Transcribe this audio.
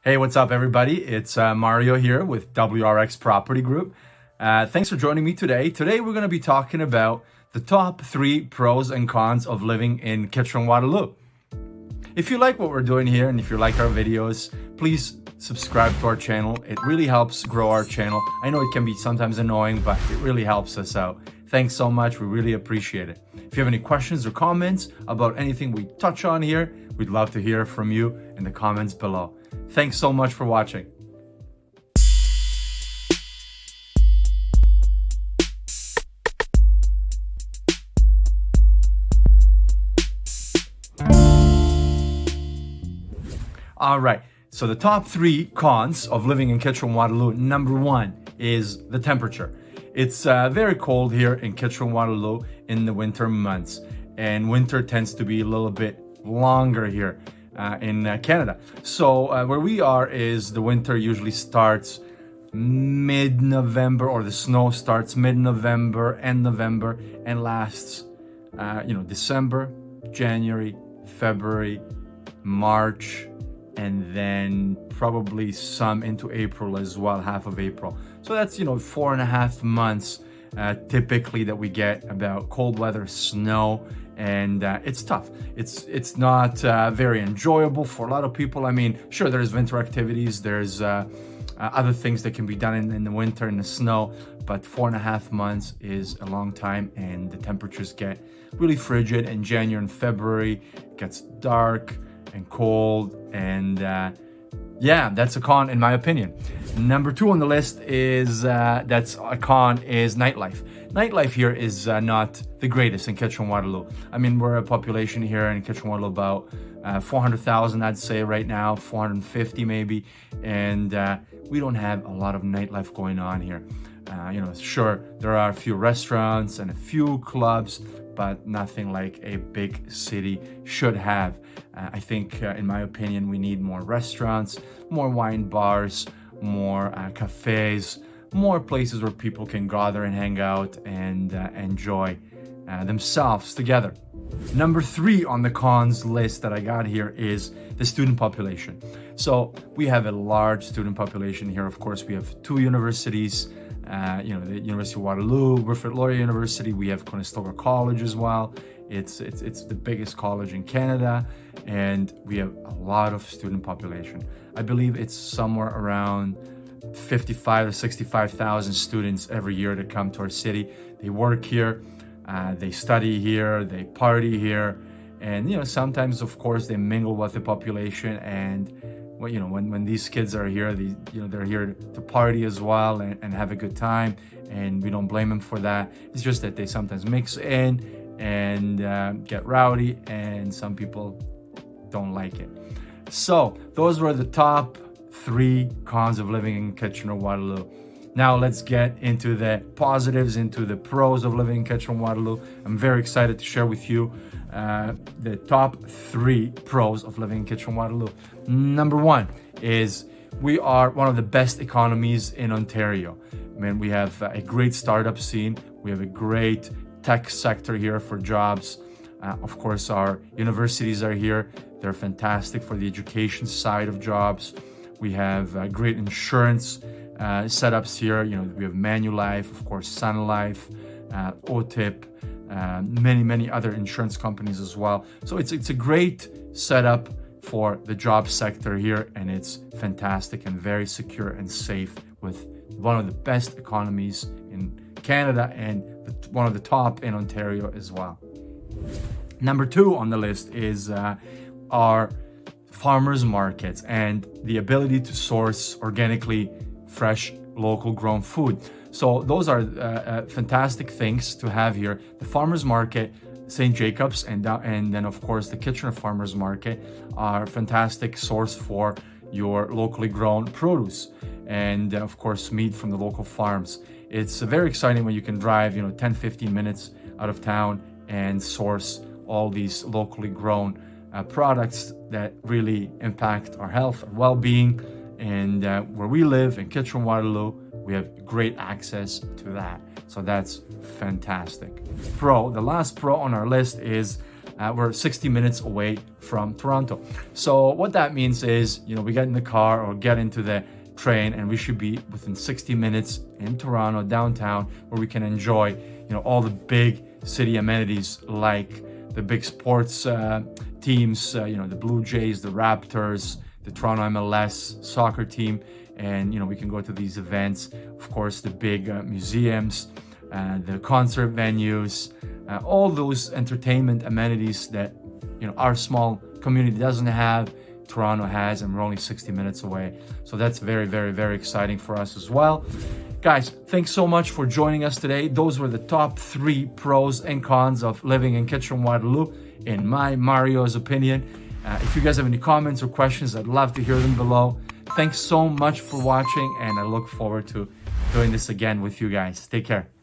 Hey, what's up, everybody? It's Mario here with WRX Property Group. Thanks for joining me today. Today, we're going to be talking about the top 3 pros and cons of living in Kitchener-Waterloo. If you like what we're doing here and if you like our videos, please subscribe to our channel. It really helps grow our channel. I know it can be sometimes annoying, but it really helps us out. Thanks so much. We really appreciate it. If you have any questions or comments about anything we touch on here, we'd love to hear from you in the comments below. Thanks so much for watching. All right, so the top 3 cons of living in Kitchener-Waterloo. Number 1 is the temperature. It's very cold here in Kitchener-Waterloo in the winter months, and winter tends to be a little bit longer here in Canada. So where we are is the winter usually starts mid-November, or the snow starts mid-November, end November, and lasts December, January, February, March, and then probably some into April as well, half of April. So that's 4.5 months typically that we get about cold weather, snow, and it's tough. It's not very enjoyable for a lot of people. I mean, sure, there's winter activities, there's other things that can be done in the winter, in the snow, but 4.5 months is a long time, and the temperatures get really frigid. In January and February, it gets dark and cold, and yeah, that's a con in my opinion. Number 2 on the list is that's a con is nightlife. Nightlife here is not the greatest in Kitchener-Waterloo. I mean, we're a population here in Kitchener-Waterloo about 400,000, I'd say right now, 450 maybe, and we don't have a lot of nightlife going on here. Sure, there are a few restaurants and a few clubs, but nothing like a big city should have. I think, in my opinion, we need more restaurants, more wine bars, more cafes, more places where people can gather and hang out and enjoy themselves together. Number 3 on the cons list that I got here is the student population. So we have a large student population here. Of course, we have 2 universities, the University of Waterloo, Wilfrid Laurier University. We have Conestoga College as well. It's the biggest college in Canada, and we have a lot of student population. I believe it's somewhere around 55 to 65,000 students every year that come to our city. They work here, they study here, they party here, and sometimes, of course, they mingle with the population. And when these kids are here, they're here to party as well and have a good time, and we don't blame them for that. It's just that they sometimes mix in and get rowdy, and some people don't like it. So those were the top 3 cons of living in Kitchener-Waterloo. Now let's get into the positives, into the pros of living in Kitchener-Waterloo. I'm very excited to share with you the top 3 pros of living in Kitchener-Waterloo. Number 1 is we are one of the best economies in Ontario. I mean, we have a great startup scene. We have a great tech sector here for jobs. Of course, our universities are here. They're fantastic for the education side of jobs. We have great insurance setups here. We have Manulife, of course, Sun Life, OTIP, many other insurance companies as well. So it's a great setup for the job sector here, and it's fantastic and very secure and safe, with one of the best economies in Canada and one of the top in Ontario as well. Number 2 on the list is our farmers markets and the ability to source organically fresh, local grown food. So those are fantastic things to have here. The farmers market, St. Jacobs, and then of course the Kitchener Farmers Market are a fantastic source for your locally grown produce, and of course meat from the local farms. It's very exciting when you can drive 10-15 minutes out of town and source all these locally grown products that really impact our health, our well-being, and where we live in Kitchener-Waterloo, we have great access to that. So that's fantastic. The last pro on our list is we're 60 minutes away from Toronto. So what that means is, we get in the car or get into the train and we should be within 60 minutes in Toronto downtown, where we can enjoy all the big city amenities like the big sports teams, the Blue Jays, the Raptors, the Toronto MLS soccer team, and we can go to these events. Of course, the big museums, the concert venues, all those entertainment amenities that our small community doesn't have, Toronto has, and we're only 60 minutes away. So that's very, very, very exciting for us as well. Guys, thanks so much for joining us today. Those were the top 3 pros and cons of living in Kitchener-Waterloo, in my, Mario's opinion. If you guys have any comments or questions, I'd love to hear them below. Thanks so much for watching, and I look forward to doing this again with you guys. Take care.